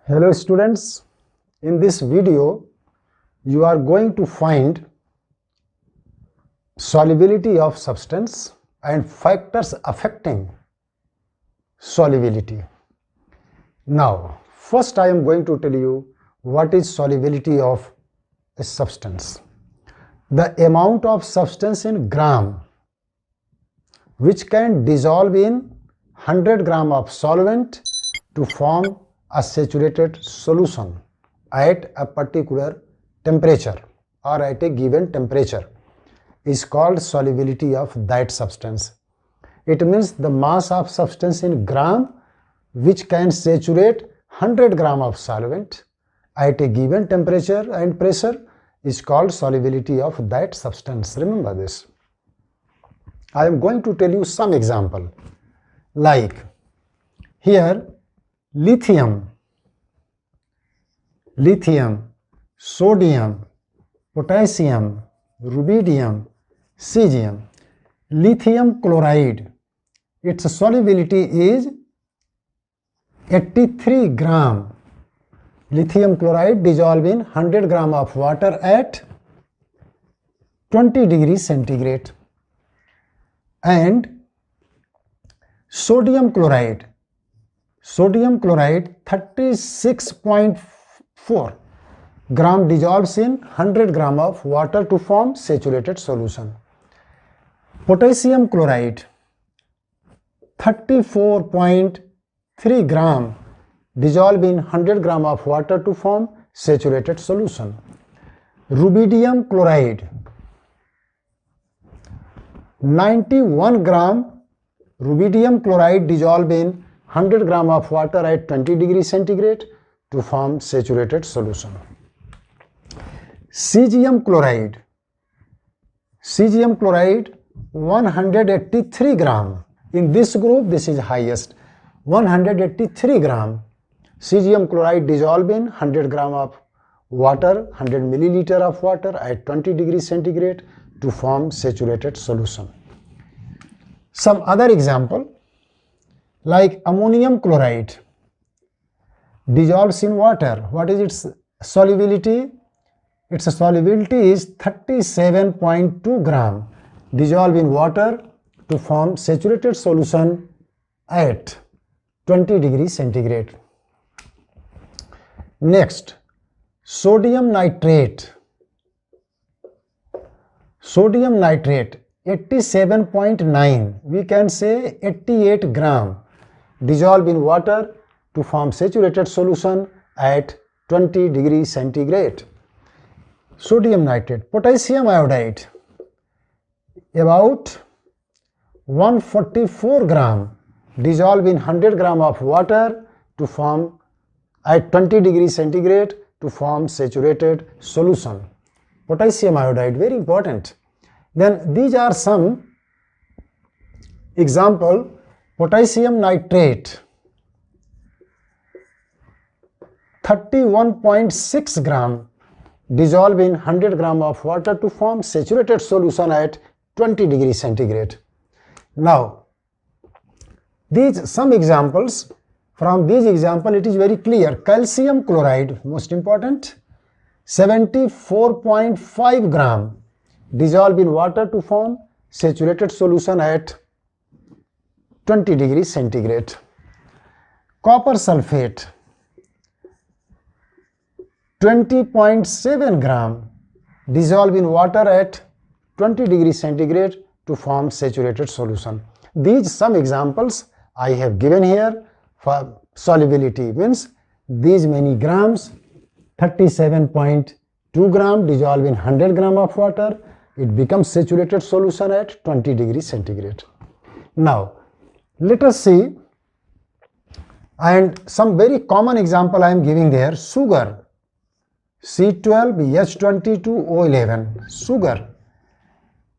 Hello students, in this video you are going to find solubility of substance and factors affecting solubility. Now first I am going to tell you what is solubility of a substance. The amount of substance in gram which can dissolve in 100 gram of solvent to form a saturated solution at a particular temperature or at a given temperature is called solubility of that substance. It means the mass of substance in gram which can saturate 100 gram of solvent at a given temperature and pressure is called solubility of that substance. Remember this. I am going to tell you some example like here lithium, sodium, potassium, rubidium, cesium. Lithium chloride, its solubility is 83 gram. Lithium chloride dissolve in 100 gram of water at 20 degrees centigrade. And sodium chloride 36.4 gram dissolves in 100 gram of water to form saturated solution. Potassium chloride 34.3 gram dissolve in 100 gram of water to form saturated solution. Rubidium chloride 91 gram rubidium chloride dissolve in 100 gram of water at 20 degrees centigrade to form saturated solution. Cesium chloride 183 gram. In this group this is highest, 183 gram cesium chloride dissolve in 100 gram of water, 100 milliliter of water at 20 degrees centigrade to form saturated solution. Some other example like ammonium chloride dissolves in water. What is its solubility? Its solubility is 37.2 gram dissolve in water to form saturated solution at 20 degrees centigrade. Next, sodium nitrate 87.9, we can say 88 gram dissolve in water to form saturated solution at 20 degrees centigrade. Sodium nitrate. Potassium iodide about 144 gram dissolve in 100 gram of water to form at 20 degrees centigrade to form saturated solution. Potassium iodide, very important. Then these are some example. Potassium nitrate 31.6 gram dissolve in 100 gram of water to form saturated solution at 20 degrees centigrade. Now these some examples. From these example it is very clear. Calcium chloride, most important, 74.5 gram dissolve in water to form saturated solution at 20 degrees centigrade. Copper sulfate 20.7 gram dissolve in water at 20 degrees centigrade to form saturated solution. These some examples I have given here for solubility, means these many grams, 37.2 gram dissolve in 100 gram of water, it becomes saturated solution at 20 degrees centigrade. Now let us see, and some very common example I am giving there. Sugar C12H22O11, sugar.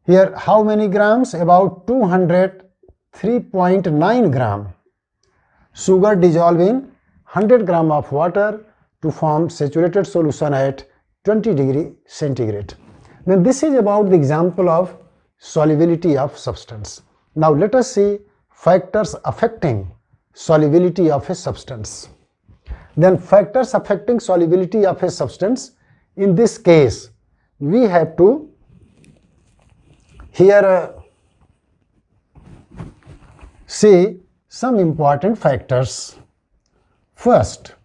Here how many grams? About 203.9 gram. Sugar dissolve in 100 gram of water to form saturated solution at 20 degree centigrade. Now this is about the example of solubility of substance. Now let us see factors affecting solubility of a substance. Then factors affecting solubility of a substance. In this case, we have to here see some important factors. First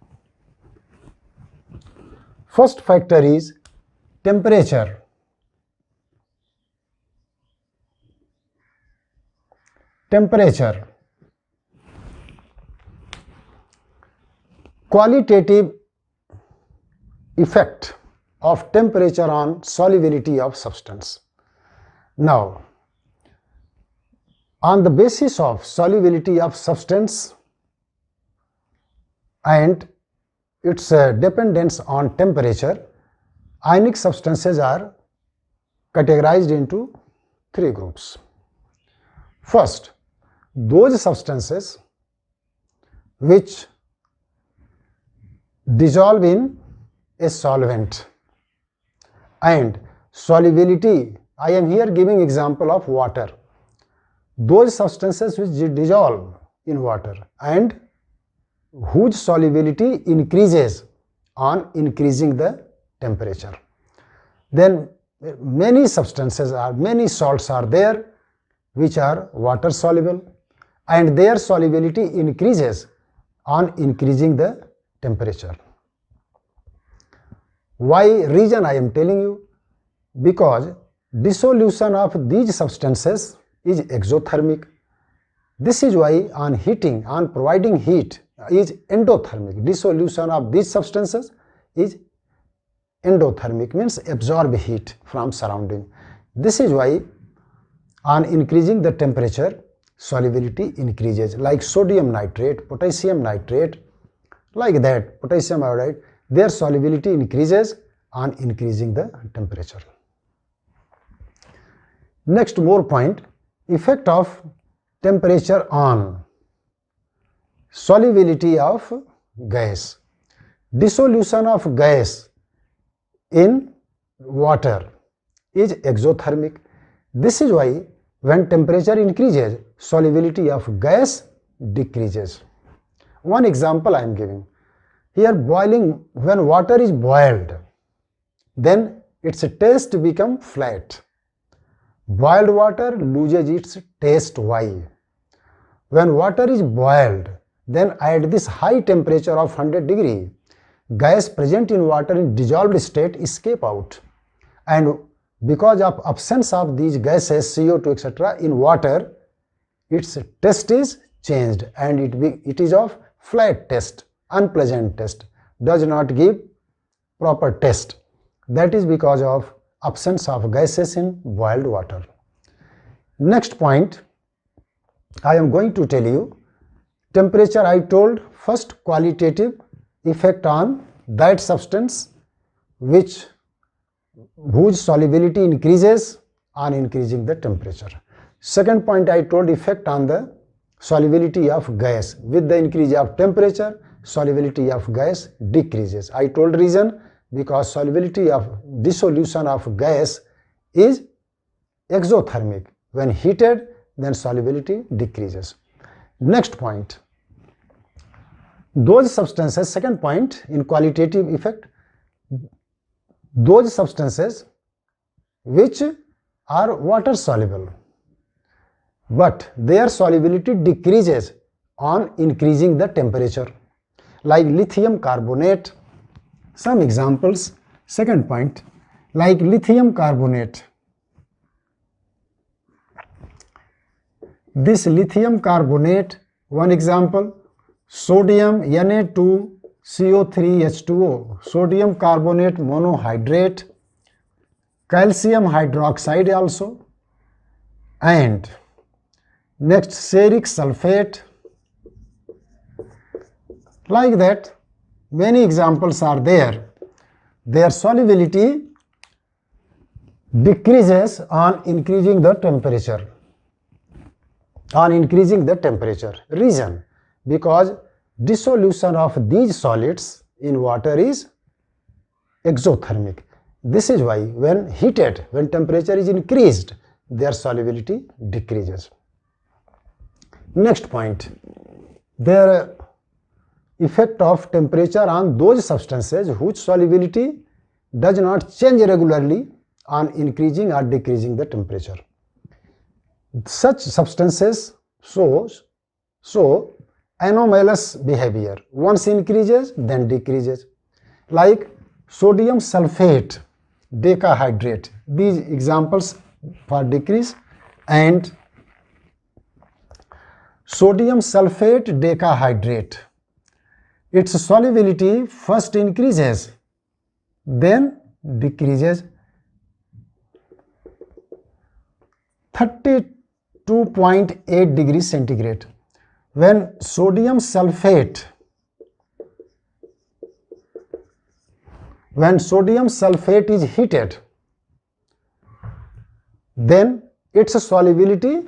factor is temperature. Temperature. Qualitative effect of temperature on solubility of substance. Now, on the basis of solubility of substance and its dependence on temperature, ionic substances are categorized into three groups. First, those substances which dissolve in a solvent and solubility, I am here giving example of water. Those substances which dissolve in water and whose solubility increases on increasing the temperature. Then many salts are there which are water soluble and their solubility increases on increasing the temperature. Why reason I am telling you? Because dissolution of these substances is exothermic. This is why on heating, on providing heat is endothermic. Dissolution of these substances is endothermic, means absorb heat from surrounding. This is why on increasing the temperature, solubility increases, like sodium nitrate, potassium nitrate, like that, potassium iodide, their solubility increases on increasing the temperature. Next more point, effect of temperature on solubility of gas. Dissolution of gas in water is exothermic. This is why when temperature increases, solubility of gas decreases. One example I am giving. Here boiling, when water is boiled, then its taste becomes flat. Boiled water loses its taste. Why? When water is boiled, then at this high temperature of 100 degree, gas present in water in dissolved state escape out, and because of absence of these gases, CO2 etc. in water, its taste is changed and it is of flat taste, unpleasant taste, does not give proper taste. That is because of absence of gases in boiled water. Next point, I am going to tell you, temperature I told, first qualitative effect on that substance whose solubility increases on increasing the temperature. Second point I told, effect on the solubility of gas. With the increase of temperature, solubility of gas decreases. I told reason, because solubility of dissolution of gas is exothermic. When heated, then solubility decreases. Next point, those substances, second point in qualitative effect, those substances which are water soluble, but their solubility decreases on increasing the temperature, like lithium carbonate. Some examples. Second point, like lithium carbonate. This lithium carbonate, one example, sodium Na2CO3H2O, sodium carbonate monohydrate, calcium hydroxide also, and next ferric sulfate. Like that, many examples are there. Their solubility decreases on increasing the temperature. Reason, because dissolution of these solids in water is exothermic. This is why when heated, when temperature is increased, their solubility decreases. Next point, their effect of temperature on those substances whose solubility does not change regularly on increasing or decreasing the temperature. Such substances show anomalous behavior. Once increases, then decreases. Like sodium sulfate, decahydrate. These examples for decrease, and sodium sulfate decahydrate. Its solubility first increases, then decreases. 32.8 degrees centigrade. When sodium sulfate is heated, then its solubility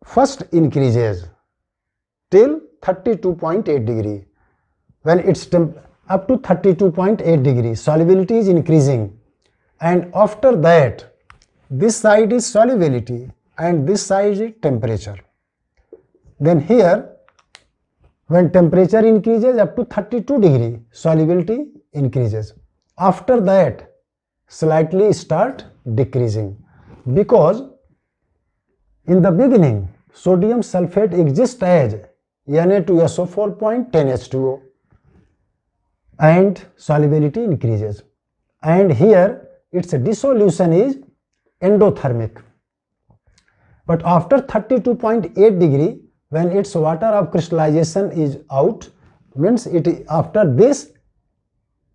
first increases till 32.8 degree. When it's up to 32.8 degrees, solubility is increasing, and after that this side is solubility and this side is temperature. Then here, when temperature increases up to 32 degree, solubility increases. After that, slightly start decreasing, because in the beginning sodium sulfate exists as Na2SO4.10H2O and solubility increases, and here its dissolution is endothermic. But after 32.8 degree, when its water of crystallization is out, means after this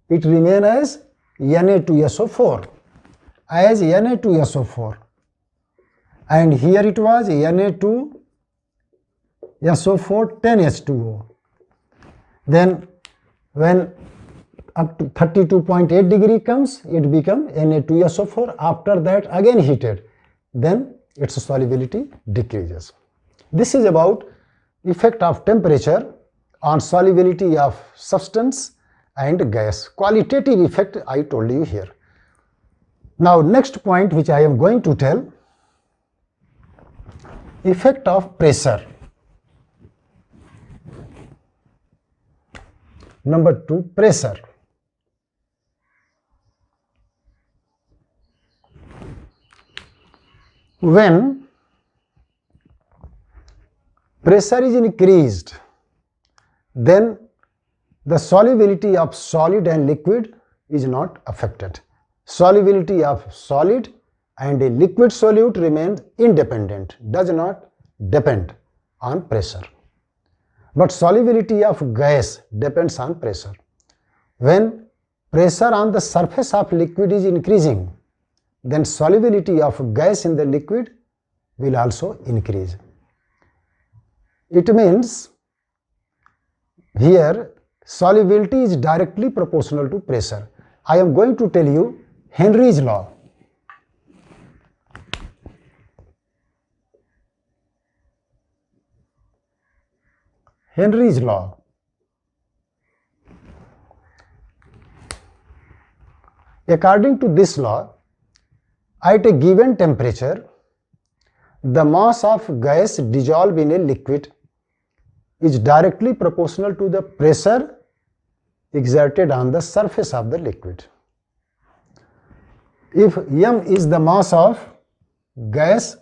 it remains as Na2SO4, and here it was Na2SO4 10H2O. Then when up to 32.8 degree comes, it becomes Na2SO4. After that again heated, then its solubility decreases. This is about effect of temperature on solubility of substance and gas. Qualitative effect I told you here. Now next point which I am going to tell, effect of pressure. Number 2, pressure. When pressure is increased, then the solubility of solid and liquid is not affected. Solubility of solid and a liquid solute remains independent, does not depend on pressure. But solubility of gas depends on pressure. When pressure on the surface of liquid is increasing, then solubility of gas in the liquid will also increase. It means here solubility is directly proportional to pressure. I am going to tell you Henry's law. Henry's law. According to this law, at a given temperature, the mass of gas dissolved in a liquid is directly proportional to the pressure exerted on the surface of the liquid. If m is the mass of gas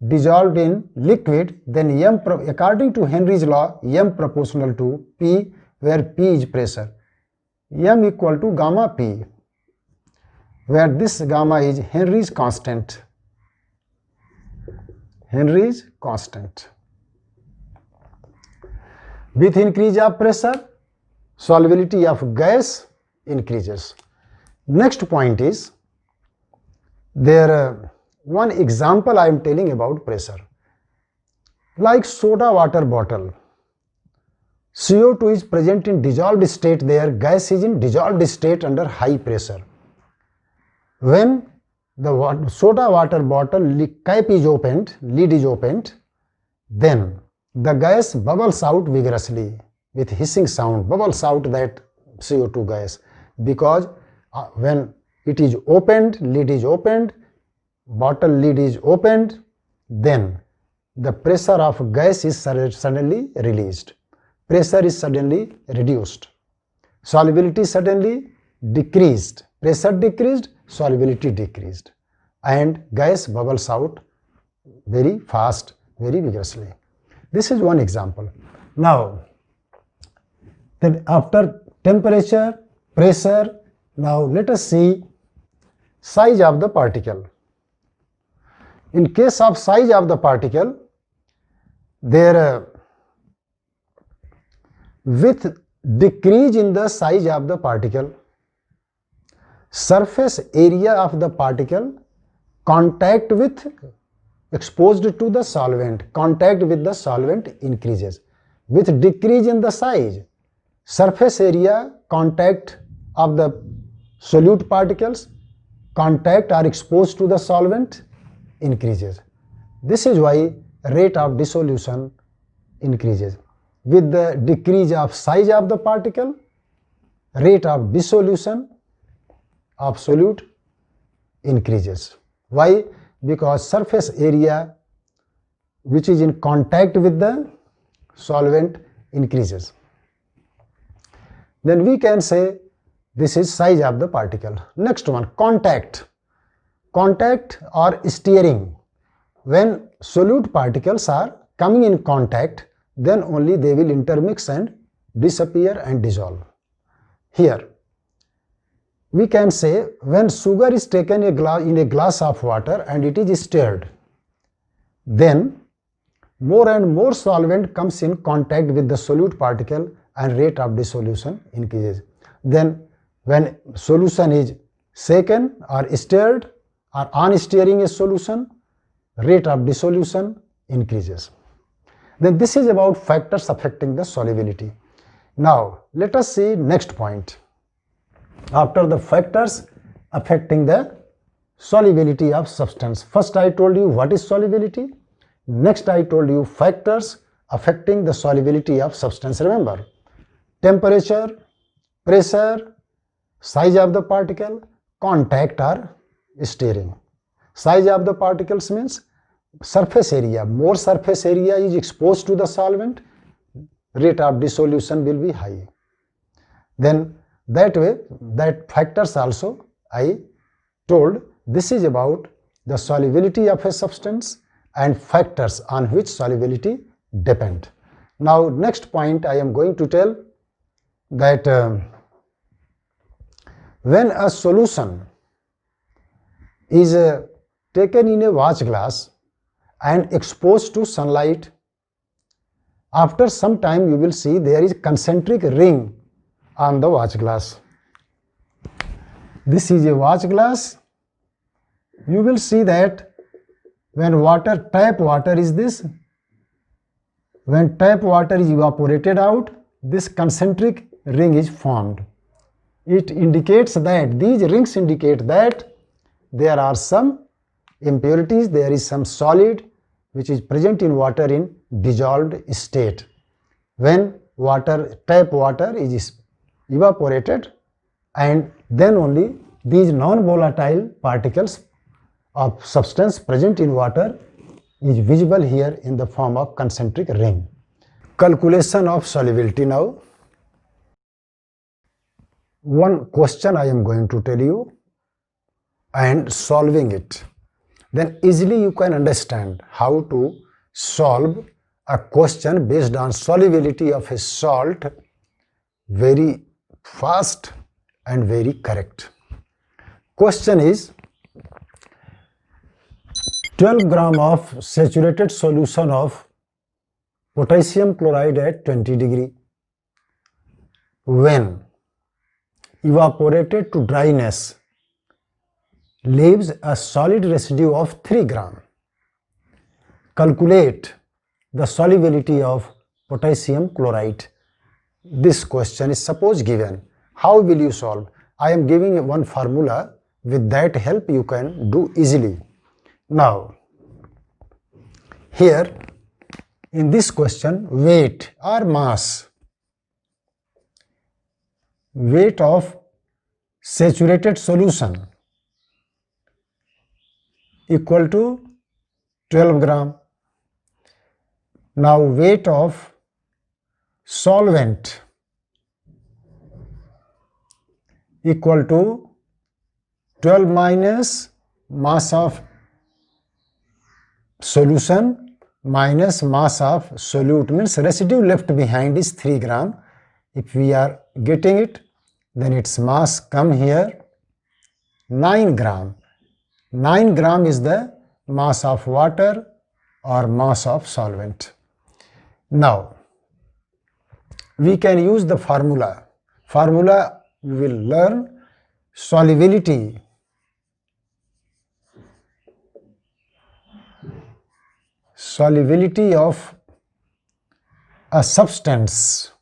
dissolved in liquid, then m, according to Henry's law, m proportional to P, where P is pressure. M equal to gamma P, where this gamma is Henry's constant. Henry's constant. With increase of pressure, solubility of gas increases. Next point is, there one example I am telling about pressure. Like soda water bottle, CO2 is present in dissolved state, there gas is in dissolved state under high pressure. When the soda water bottle cap is opened, lid is opened, then the gas bubbles out vigorously with hissing sound, bubbles out that CO2 gas, because when it is opened, lid is opened, bottle lid is opened, then the pressure of gas is suddenly released. pressure is suddenly reduced. Solubility suddenly decreased. Pressure decreased, solubility decreased. And gas bubbles out very fast, very vigorously. This is one example. Now, then after temperature, pressure, now let us see size of the particle. In case of size of the particle, there with decrease in the size of the particle, surface area of the particle contact with exposed to the solvent, contact with the solvent increases. With decrease in the size, surface area contact of the solute particles, contact or exposed to the solvent increases. This is why rate of dissolution increases. With the decrease of size of the particle, rate of dissolution of solute increases. Why? Because surface area which is in contact with the solvent increases. Then we can say this is size of the particle. Next one, contact. Contact or steering. When solute particles are coming in contact, then only they will intermix and disappear and dissolve. Here, we can say when sugar is taken in a glass of water and it is stirred, then more and more solvent comes in contact with the solute particle and rate of dissolution increases. Then when solution is shaken or stirred or on stirring a solution, rate of dissolution increases. Then this is about factors affecting the solubility. Now let us see next point. After the factors affecting the solubility of substance. First I told you what is solubility. Next I told you factors affecting the solubility of substance. Remember, temperature, pressure, size of the particle, contact or stirring. Size of the particles means surface area. More surface area is exposed to the solvent, rate of dissolution will be high. Then that way, that factors also I told. This is about the solubility of a substance and factors on which solubility depend. Now next point I am going to tell that when a solution is taken in a watch glass and exposed to sunlight, after some time you will see there is concentric ring on the watch glass. This is a watch glass. You will see that when tap water is this, when tap water is evaporated out, this concentric ring is formed. It indicates that, these rings indicate that there are some impurities, there is some solid which is present in water in dissolved state. When tap water is evaporated, and then only these non-volatile particles of substance present in water is visible here in the form of concentric ring. Calculation of solubility. Now one question I am going to tell you and solving it, then easily you can understand how to solve a question based on solubility of a salt very fast and very correct. Question is 12 gram of saturated solution of potassium chloride at 20 degree when evaporated to dryness leaves a solid residue of 3 gram. Calculate the solubility of potassium chloride. This question is suppose given. How will you solve? I am giving one formula. With that help you can do easily. Now, here in this question, weight or mass, weight of saturated solution equal to 12 gram. Now weight of solvent equal to 12 minus mass of solution minus mass of solute, means residue left behind is 3 gram. If we are getting it, then its mass come here 9 gram. 9 gram is the mass of water or mass of solvent. Now, we can use the formula. Formula we will learn: solubility of a substance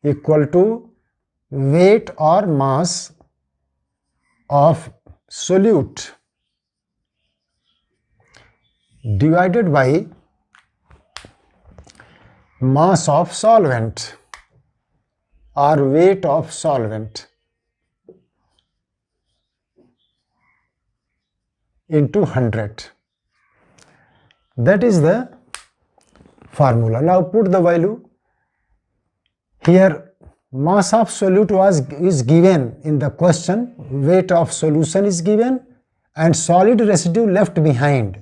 equal to weight or mass of solute divided by mass of solvent or weight of solvent into 100. That is the formula. Now put the value. Here mass of solute is given in the question, weight of solution is given, and solid residue left behind,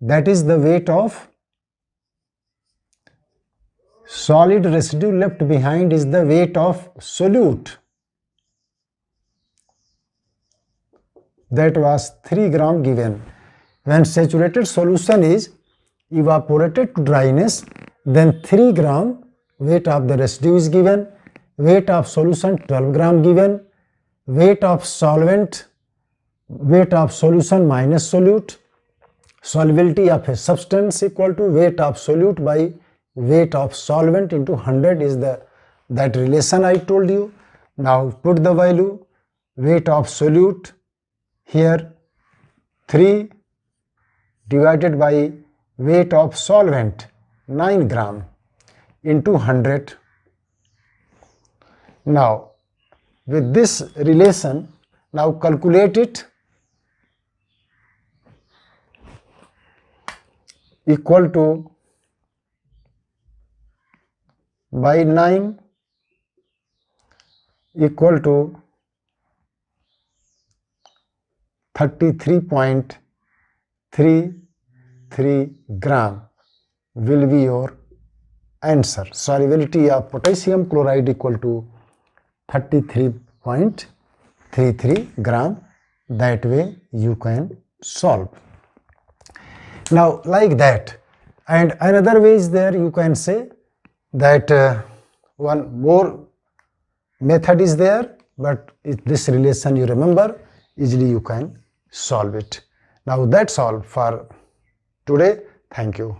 that is the weight of solid residue left behind is the weight of solute. That was 3 gram given. When saturated solution is evaporated to dryness, then 3 gram weight of the residue is given, weight of solution 12 gram given, weight of solvent, weight of solution minus solute, solubility of a substance equal to weight of solute by weight of solvent into 100 is that relation I told you. Now put the value. Weight of solute here 3 divided by weight of solvent 9 gram into 100. Now with this relation, now calculate it. Equal to by 9 equal to 33.33 gram will be your answer. Solubility of potassium chloride equal to 33.33 gram. That way you can solve. Now like that, and another way is there, you can say that one more method is there, but if this relation you remember, easily you can solve it. Now that's all for today. Thank you.